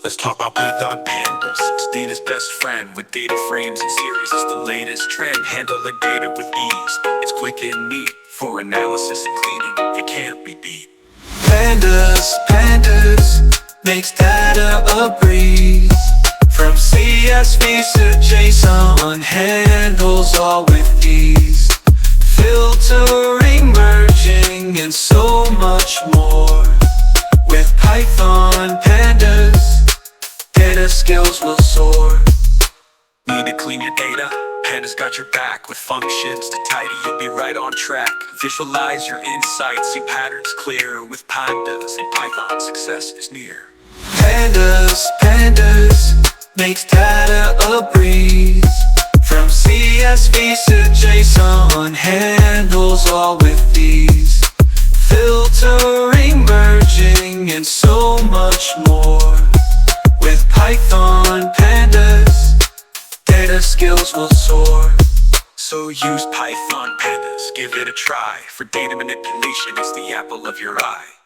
Let's talk about Python Pandas. It's data's best friend with data frames and series. It's the latest trend, handling data with ease. It's quick and neat for analysis and cleaning. It can't be beat. Pandas, makes data a breeze. From CSV to JSON, handles all with ease. Filtering, merging, and so much more. With Python Pandas, data skills will soar. Need to clean your data? Pandas got your back. With functions to tidy, you'll be right on track. Visualize your insights, see patterns clear. With Pandas and Python, success is near. Pandas, makes data a breeze. From CSV to JSON, handles all with ease. Filtering, merging, and so much more. With Python Pandas, data skills will soar. So use Python Pandas, give it a try. For data manipulation, it's the apple of your eye.